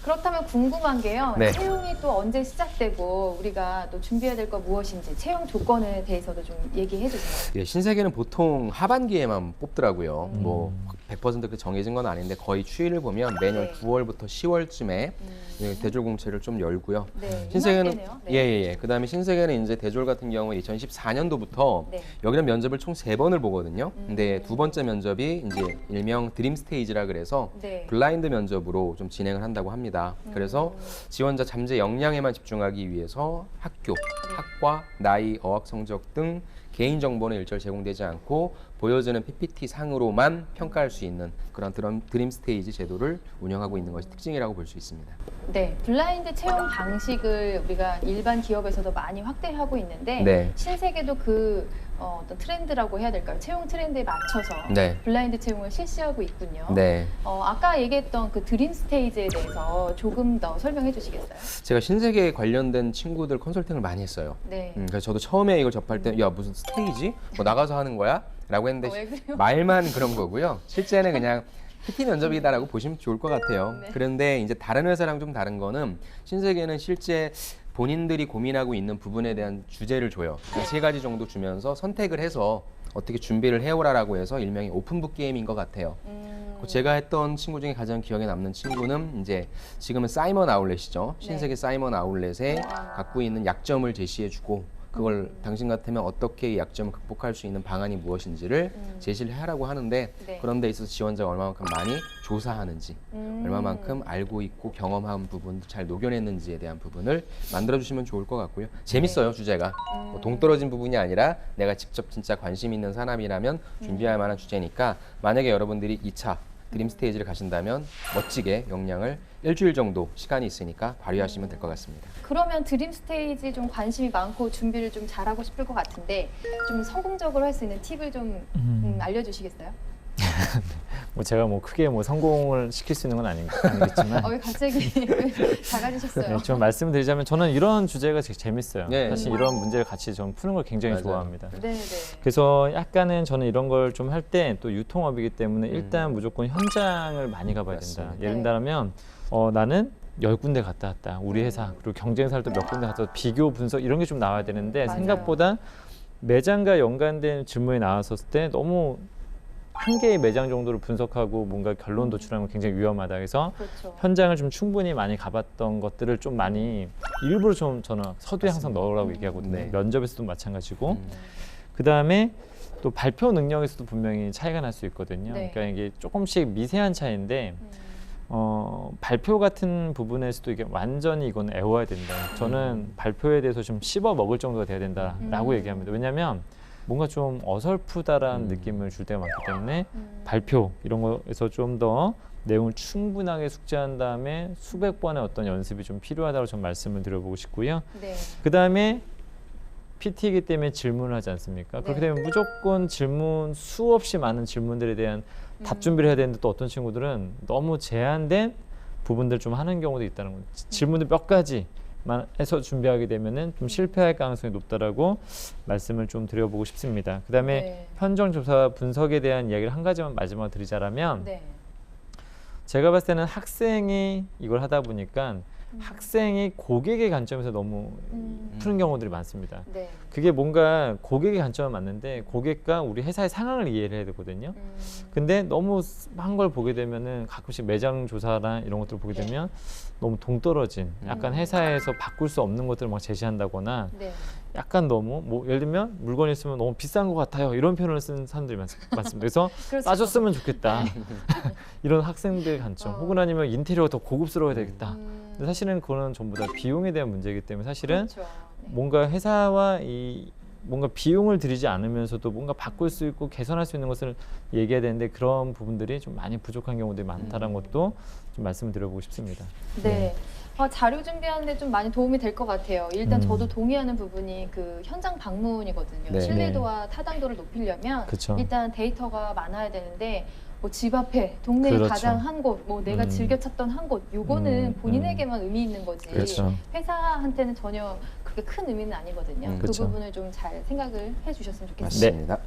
그렇다면 궁금한 게요. 네. 채용이 또 언제 시작되고 우리가 또 준비해야 될 거 무엇인지 채용 조건에 대해서도 좀 얘기해 주세요. 예, 신세계는 보통 하반기에만 뽑더라고요. 뭐 100% 그렇게 정해진 건 아닌데 거의 추이를 보면 매년 네. 9월부터 10월쯤에 대졸 공채를 좀 열고요. 네. 신세계는 이맘때네요. 네. 예예예. 그다음에 신세계는 이제 대졸 같은 경우 2014년도부터 네. 여기는 면접을 총 3번을 보거든요. 근데 두 번째 면접이 이제 일명 드림 스테이지라 그래서 네. 블라인드 면접으로 좀 진행을 한다고 합니다. 그래서 지원자 잠재 역량에만 집중하기 위해서 학교, 학과, 나이, 어학 성적 등 개인 정보는 일절 제공되지 않고 보여지는 PPT 상으로만 평가할 수 있는 그런 드림 스테이지 제도를 운영하고 있는 것이 특징이라고 볼 수 있습니다. 네, 블라인드 채용 방식을 우리가 일반 기업에서도 많이 확대하고 있는데 네. 신세계도 그 어떤 트렌드라고 해야 될까요? 채용 트렌드에 맞춰서 네. 블라인드 채용을 실시하고 있군요. 네. 아까 얘기했던 그 드림 스테이지에 대해서 조금 더 설명해 주시겠어요? 제가 신세계에 관련된 친구들 컨설팅을 많이 했어요. 네. 그래서 저도 처음에 이걸 접할 때 야 무슨 스테이지? 뭐 나가서 하는 거야? 라고 했는데 왜 그래요? 말만 그런 거고요. 실제는 그냥 PT 면접이다라고 보시면 좋을 것 같아요. 네. 그런데 이제 다른 회사랑 좀 다른 거는 신세계는 실제 본인들이 고민하고 있는 부분에 대한 주제를 줘요. 그러니까 3가지 정도 주면서 선택을 해서 어떻게 준비를 해오라라고 해서 일명의 오픈북 게임인 것 같아요. 제가 했던 친구 중에 가장 기억에 남는 친구는 이제 지금은 사이먼 아울렛이죠. 신세계 사이먼 아울렛에 갖고 있는 약점을 제시해주고 그걸 당신 같으면 어떻게 이 약점을 극복할 수 있는 방안이 무엇인지를 제시를 하라고 하는데 네. 그런 데 있어서 지원자가 얼마만큼 많이 조사하는지 얼마만큼 알고 있고 경험한 부분도 잘 녹여냈는지에 대한 부분을 만들어주시면 좋을 것 같고요. 재밌어요, 주제가. 뭐 동떨어진 부분이 아니라 내가 직접 진짜 관심 있는 사람이라면 준비할 만한 주제니까 만약에 여러분들이 2차 드림 스테이지를 가신다면 멋지게 역량을 일주일 정도 시간이 있으니까 발휘하시면 될 것 같습니다. 그러면 드림 스테이지 좀 관심이 많고 준비를 좀 잘하고 싶을 것 같은데 좀 성공적으로 할 수 있는 팁을 좀 알려주시겠어요? 뭐 제가 뭐 크게 뭐 성공을 시킬 수 있는 건 아니겠지만 왜 갑자기 작아지셨어요? 네, 좀 말씀드리자면 저는 이런 주제가 되게 재밌어요. 네. 사실 이런 문제를 같이 좀 푸는 걸 굉장히 맞아요. 좋아합니다. 네, 네. 그래서 약간은 저는 이런 걸 좀 할 때 또 유통업이기 때문에 일단 무조건 현장을 많이 가봐야 된다. 맞습니다. 예를 네. 들면 나는 10군데 갔다 왔다. 우리 회사 그리고 경쟁사도 몇 군데 갔다 왔다. 비교 분석 이런 게 좀 나와야 되는데 맞아요. 생각보다 매장과 연관된 질문이 나왔었을 때 너무 한 개의 매장 정도를 분석하고 뭔가 결론 도출하는 건 굉장히 위험하다. 그래서 그렇죠. 현장을 좀 충분히 많이 가봤던 것들을 좀 많이 일부러 좀 저는 서두에 항상 넣으라고 얘기하거든요. 네. 면접에서도 마찬가지고 그 다음에 또 발표 능력에서도 분명히 차이가 날 수 있거든요. 네. 그러니까 이게 조금씩 미세한 차이인데 발표 같은 부분에서도 이게 완전히 이건 애워야 된다. 저는 발표에 대해서 좀 씹어 먹을 정도가 돼야 된다라고 얘기합니다. 왜냐하면 뭔가 좀 어설프다라는 느낌을 줄 때가 많기 때문에 발표 이런 거에서 좀 더 내용을 충분하게 숙지한 다음에 수백 번의 어떤 연습이 좀 필요하다고 좀 말씀을 드려보고 싶고요. 네. 그 다음에 PT이기 때문에 질문을 하지 않습니까? 그렇게 네. 되면 무조건 질문 수없이 많은 질문들에 대한 답 준비를 해야 되는데 또 어떤 친구들은 너무 제한된 부분들 좀 하는 경우도 있다는 거죠. 질문들 몇 가지만 해서 준비하게 되면은 좀 실패할 가능성이 높다라고 말씀을 좀 드려보고 싶습니다. 그 다음에 네. 현장 조사 분석에 대한 이야기를 한 가지만 마지막으로 드리자라면 네. 제가 봤을 때는 학생이 이걸 하다 보니까 학생이 고객의 관점에서 너무 푸는 경우들이 많습니다. 네. 그게 뭔가 고객의 관점은 맞는데 고객과 우리 회사의 상황을 이해를 해야 되거든요. 근데 너무 한 걸 보게 되면은 가끔씩 매장 조사나 이런 것들을 보게 되면 너무 동떨어진 약간 회사에서 바꿀 수 없는 것들을 막 제시한다거나 네. 약간 너무 뭐 예를 들면 물건이 있으면 너무 비싼 것 같아요 이런 표현을 쓰는 사람들이 많습니다. 그래서 그렇죠. 싸줬으면 좋겠다 이런 학생들 관점 혹은 아니면 인테리어가 더 고급스러워야 되겠다. 근데 사실은 그거는 전부 다 비용에 대한 문제이기 때문에 사실은 그렇죠. 네. 뭔가 회사와 이 뭔가 비용을 들이지 않으면서도 뭔가 바꿀 수 있고 개선할 수 있는 것을 얘기해야 되는데 그런 부분들이 좀 많이 부족한 경우들이 많다는 것도 좀 말씀을 드려보고 싶습니다. 네. 자료 준비하는데 좀 많이 도움이 될 것 같아요. 일단 저도 동의하는 부분이 그 현장 방문이거든요. 네. 신뢰도와 타당도를 높이려면 그쵸. 일단 데이터가 많아야 되는데 뭐 집 앞에 동네에 그렇죠. 가장 한 곳, 뭐 내가 즐겨 찾던 한 곳, 요거는 본인에게만 의미 있는 거지. 그렇죠. 회사한테는 전혀 그렇게 큰 의미는 아니거든요. 그 그렇죠. 부분을 좀 잘 생각을 해주셨으면 좋겠습니다. 맞습니다.